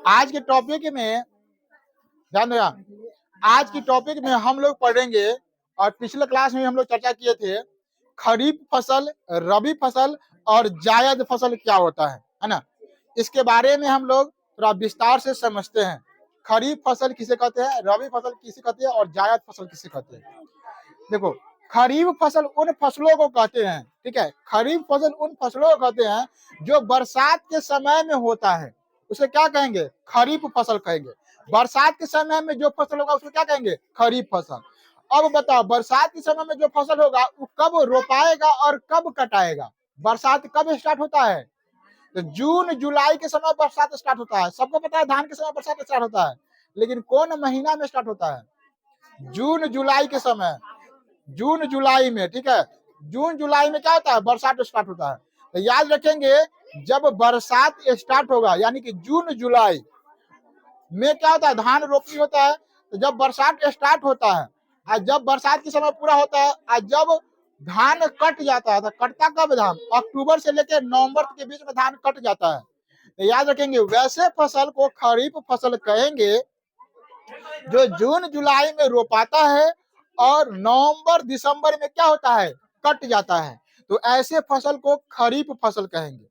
आज के टॉपिक में ध्यान देगा, आज की टॉपिक में हम लोग पढ़ेंगे और पिछले क्लास में हम लोग चर्चा किए थे खरीफ फसल, रबी फसल और जायद फसल क्या होता है ना। इसके बारे में हम लोग थोड़ा विस्तार से समझते हैं। खरीफ फसल किसे कहते हैं, रबी फसल किसे कहते हैं और जायद फसल किसे कहते हैं। देखो, खरीफ फसल उन फसलों को कहते हैं, ठीक है, खरीफ फसल उन फसलों को कहते हैं जो बरसात के समय में होता है, उसे क्या कहेंगे, खरीफ फसल कहेंगे। बरसात के समय में जो फसल होगा उसको क्या कहेंगे, खरीफ फसल। अब बताओ, बरसात के समय में जो फसल होगा वो कब रोपाएगा और कब कटाएगा। बरसात कब स्टार्ट होता है, तो जून जुलाई के समय बरसात स्टार्ट होता है। सबको पता है धान के समय बरसात स्टार्ट होता है, लेकिन कौन महीना में स्टार्ट होता है, जून जुलाई के समय, जून जुलाई में, ठीक है। जून जुलाई में क्या होता है, बरसात स्टार्ट होता है। तो याद रखेंगे, जब बरसात स्टार्ट होगा यानी कि जून जुलाई में क्या होता है, धान रोपनी होता है। तो जब बरसात स्टार्ट होता है और जब बरसात के समय पूरा होता है और जब धान कट जाता है, तो कटता कब धान, अक्टूबर से लेकर नवंबर के बीच में धान कट जाता है। तो याद रखेंगे, वैसे फसल को खरीफ फसल कहेंगे जो जून जुलाई में रोपाता है और नवंबर दिसंबर में क्या होता है, कट जाता है। तो ऐसे फसल को खरीफ फसल कहेंगे।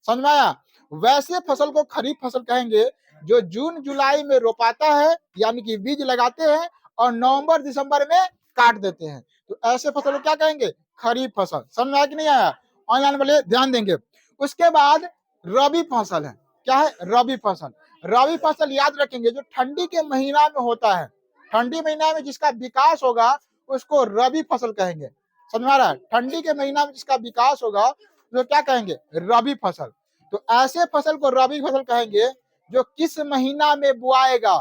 समझ में आया, वैसे फसल को खरीफ फसल कहेंगे जो जून जुलाई में रोपाता है यानी कि बीज लगाते हैं और नवंबर दिसंबर में काट देते हैं। तो ऐसे फसल को क्या कहेंगे, खरीफ फसल। समझ में आया कि नहीं आया, ऑनलाइन वाले ध्यान देंगे। उसके बाद रबी फसल है, क्या है, रबी फसल। रबी फसल याद रखेंगे जो ठंडी के महीना में होता है, ठंडी महीना में जिसका विकास होगा उसको रबी फसल कहेंगे। समझ में आ रहा है, ठंडी के महीना में जिसका विकास होगा तो क्या कहेंगे, रबी फसल। तो ऐसे फसल को रबी फसल कहेंगे जो किस महीना में बुआएगा,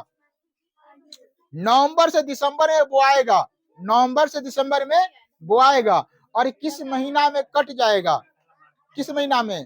नवंबर से दिसंबर में बुआएगा, नवंबर से दिसंबर में बुआएगा और किस महीना में कट जाएगा, किस महीना में,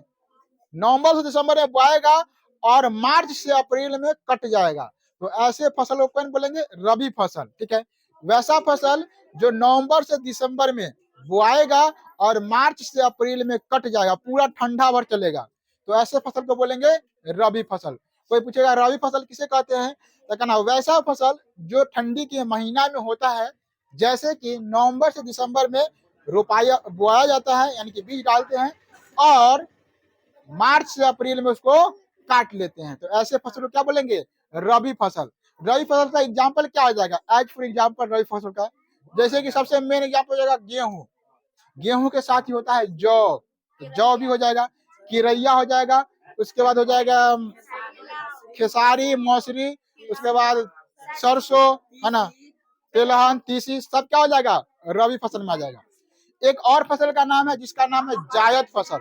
नवंबर से दिसंबर में बुआएगा और मार्च से अप्रैल में कट जाएगा। तो ऐसे फसल को कौन बोलेंगे, रबी फसल, ठीक है। वैसा फसल जो नवंबर से दिसंबर में बुआएगा और मार्च से अप्रैल में कट जाएगा, पूरा ठंडा भर चलेगा, तो ऐसे फसल को बोलेंगे रबी फसल। कोई पूछेगा रबी फसल किसे कहते हैं, तो कहना वैसा फसल जो ठंडी के महीना में होता है, जैसे कि नवंबर से दिसंबर में रोपाया बोया जाता है यानी कि बीज डालते हैं और मार्च से अप्रैल में उसको काट लेते हैं। तो ऐसे फसल को क्या बोलेंगे, रबी फसल। रबी फसल का एग्जाम्पल क्या हो जाएगा, एज फॉर एग्जाम्पल रबी फसल का, जैसे कि सबसे मेन एग्जाम्पल हो जाएगा गेहूं, गेहूं के साथ ही होता है जौ, तो जौ भी हो जाएगा, किरैया हो जाएगा, उसके बाद हो जाएगा खेसारी, मौसरी, उसके बाद सरसों, है ना, तिलहन, तीसी, सब क्या हो जाएगा, रबी फसल में आ जाएगा। एक और फसल का नाम है जिसका नाम है जायद फसल।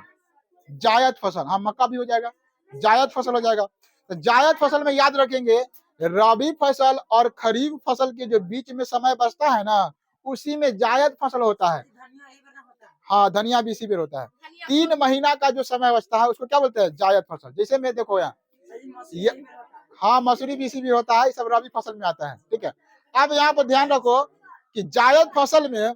जायद फसल, हाँ, मक्का भी हो जाएगा, जायद फसल हो जाएगा। तो जायद फसल में याद रखेंगे, रबी फसल और खरीफ फसल के जो बीच में समय बचता है ना, उसी में जायद फसल होता है। हाँ, धनिया भी इसी में होता है। 3 महीना का जो समय बचता है उसको क्या बोलते हैं, जायद फसल। जैसे मैं देखो यहाँ ये, हाँ, मसूरी भी इसी में होता है, सब रबी फसल में आता है, ठीक है। अब यहाँ पर ध्यान रखो कि जायद फसल में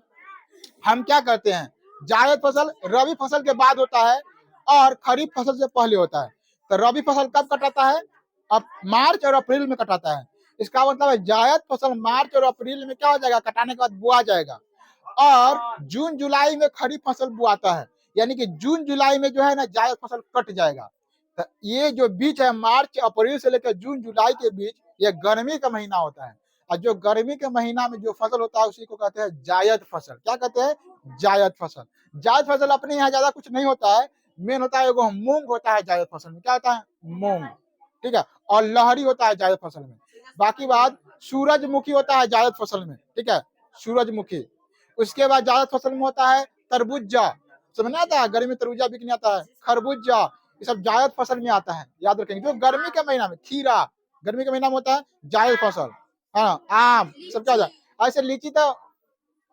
हम क्या करते हैं, जायद फसल रबी फसल के बाद होता है और खरीफ फसल से पहले होता है। तो रबी फसल कब कटाता है, अब मार्च और अप्रैल में कटाता है। इसका मतलब है जायद फसल मार्च और अप्रैल में क्या हो जाएगा, कटाने के बाद बुआ जाएगा और जून जुलाई में खरीफ फसल बुआता है, यानी कि जून जुलाई में जो है ना जायद फसल कट जाएगा। तो ये जो बीच है मार्च अप्रैल से लेकर जून जुलाई के बीच, ये गर्मी का महीना होता है और जो गर्मी के महीना में जो फसल होता है उसी को कहते हैं जायद फसल। क्या कहते हैं, जायद फसल। जायद फसल अपने यहाँ ज्यादा कुछ नहीं होता है, मेन होता है एगो मूंग होता है जायद फसल में, क्या होता है, मूंग, ठीक है, और लहरी होता है जायद फसल में। बाकी बात सूरजमुखी होता है जायद फसल में, ठीक है, सूरजमुखी। उसके बाद जायद फसल में होता है तरबूजा, समझ में आता है, गर्मी में तरबूजा बिकने आता है, खरबूजा, ये सब जायद फसल में आता है। याद रखेंगे, जो गर्मी के महीना में, खीरा गर्मी के महीना में होता है जायद फसल, हाँ, आम सब क्या होता है, ऐसे लीची तो,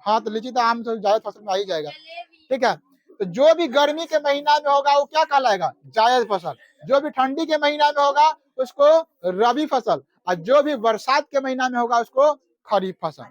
हाँ, तो लीची तो आम तो जायद फसल में आ ही जाएगा, ठीक है। तो जो भी गर्मी के महीना में होगा वो क्या कहलाएगा, जायद फसल। जो भी ठंडी के महीना में होगा उसको रबी फसल और जो भी बरसात के महीना में होगा उसको खरीफ फसल।